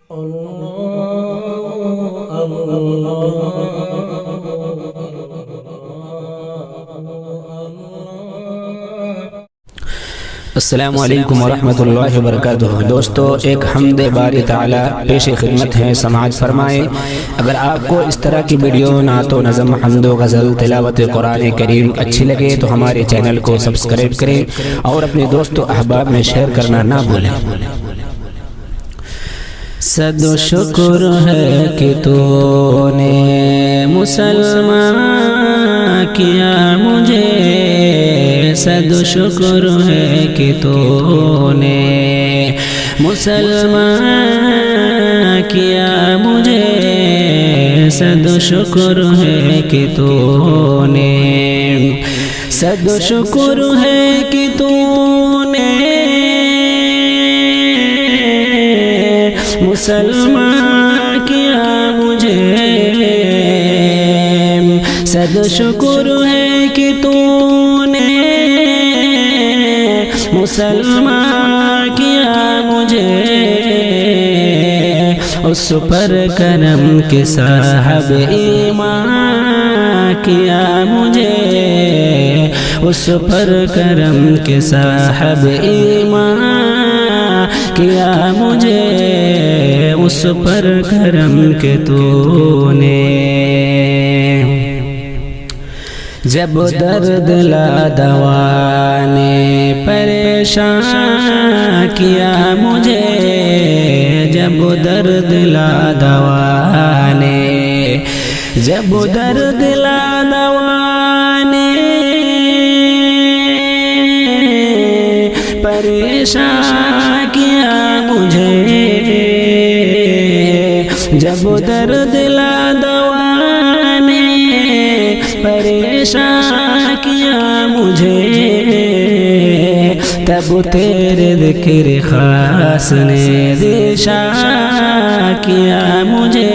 السلام علیکم ورحمۃ اللہ وبرکاتہ۔ دوستو، ایک حمد باری تعالی پیش خدمت ہے، سماعت فرمائیں۔ اگر آپ کو اس طرح کی ویڈیو نعت و نظم، حمد و غزل، تلاوت قرآن کریم اچھی لگے تو ہمارے چینل کو سبسکرائب کریں اور اپنے دوست و احباب میں شیئر کرنا نہ بھولیں۔ صد شکر ہے کہ تو نے مسلمان کیا مجھے، صد شکر ہے کہ تو نے مسلمان کیا مجھے، صد شکر ہے کہ تو نے، صد شکر ہے کہ تو نے مسلمان کیا مجھے، صد شکر ہے کہ تو نے مسلمان کیا مجھے، اس پر کرم کے صاحب ایمان کیا مجھے، اس پر کرم کے صاحب ایمان کیا مجھے، اس پر کرم کے تو نے، جب درد لا دوا نے پریشان کیا مجھے، جب درد لا دوا نے، جب درد لا دوا نے پریشان کیا مجھے، جب درد لا دوا نے پریشان کیا مجھے، تب تیرے ذکر خاص نے دیشان کیا مجھے،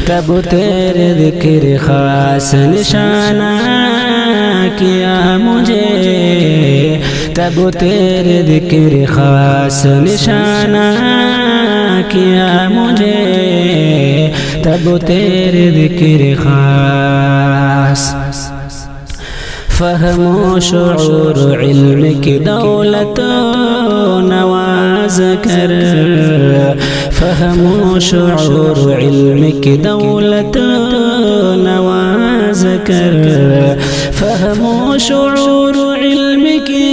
تب تیرے ذکر خاص نشانہ کیا مجھے، تب تیرے ذکر خاص نشانہ کیا مجھے، تب تیرے ذکر خاص، فہم و شعور علم کی دولت نواز کر، فہم و شعور علم کی دولت نواز کر، فہم و شعور علم کی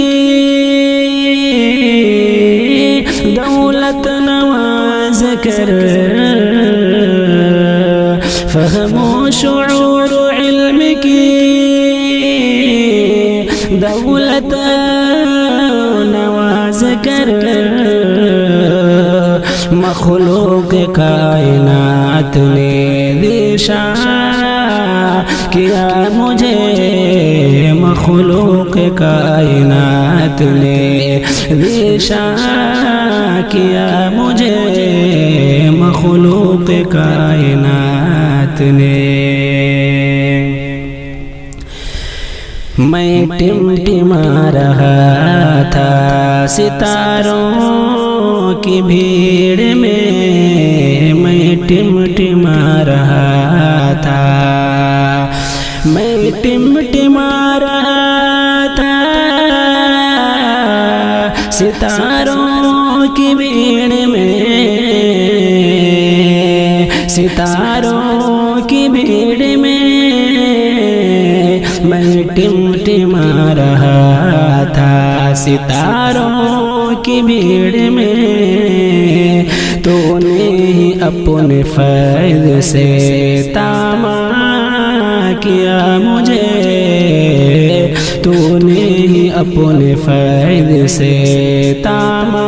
دولت نواز کر، فہم و شعور علم کی دولت نواز کر، مخلوق کائنات نے دیشان کیا مجھے، مخلوق کائنات نے دیشان کیا مجھے، مخلوق کائنات نے، میں ٹمٹما رہا تھا ستاروں کی بھیڑ میں، میں ٹمٹما رہا تھا، میں ٹمٹما رہا تھا ستاروں کی بھیڑ میں، ستاروں کی بھیڑ میں میں ٹمٹما رہا تھا ستاروں کی بھیڑ میں، تو نے ہی اپنے فیض سے تاما کیا مجھے، تو نے ہی اپنے فیض سے تاما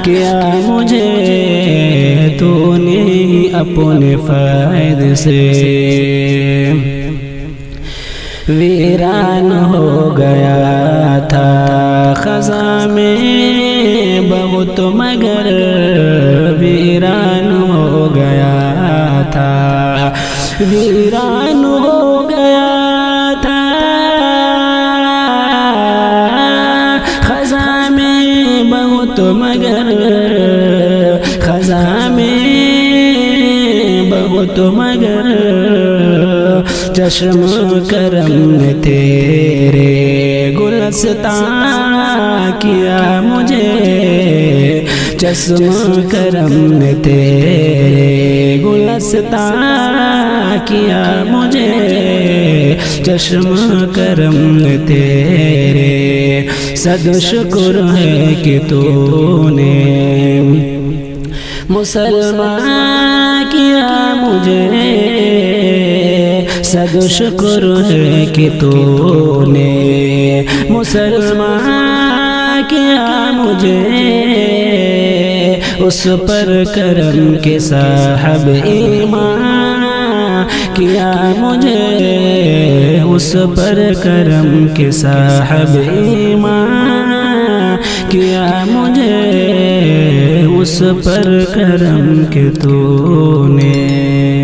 کیا مجھے، تو نے ہی اپنے فیض سے، ویران ہو گیا تھا خزاں میں بہت مگر، ویران ہو گیا تھا، ویران ہو گیا تھا خزاں میں بہت مگر، تو مگر چشم کرم تیرے گلستان کیا مجھے چشم کرم تیرے گلستان کیا مجھے چشم کرم تیرے صد شکر ہے کہ تو نے مسلمان کیا مجھے صد شکر ہے کہ تو نے مسلمان کیا مجھے اس پر کرم کے صاحب ایمان کیا مجھے اس پر کرم کے صاحب ایمان کیا مجھے اس پر کرم کے تو نے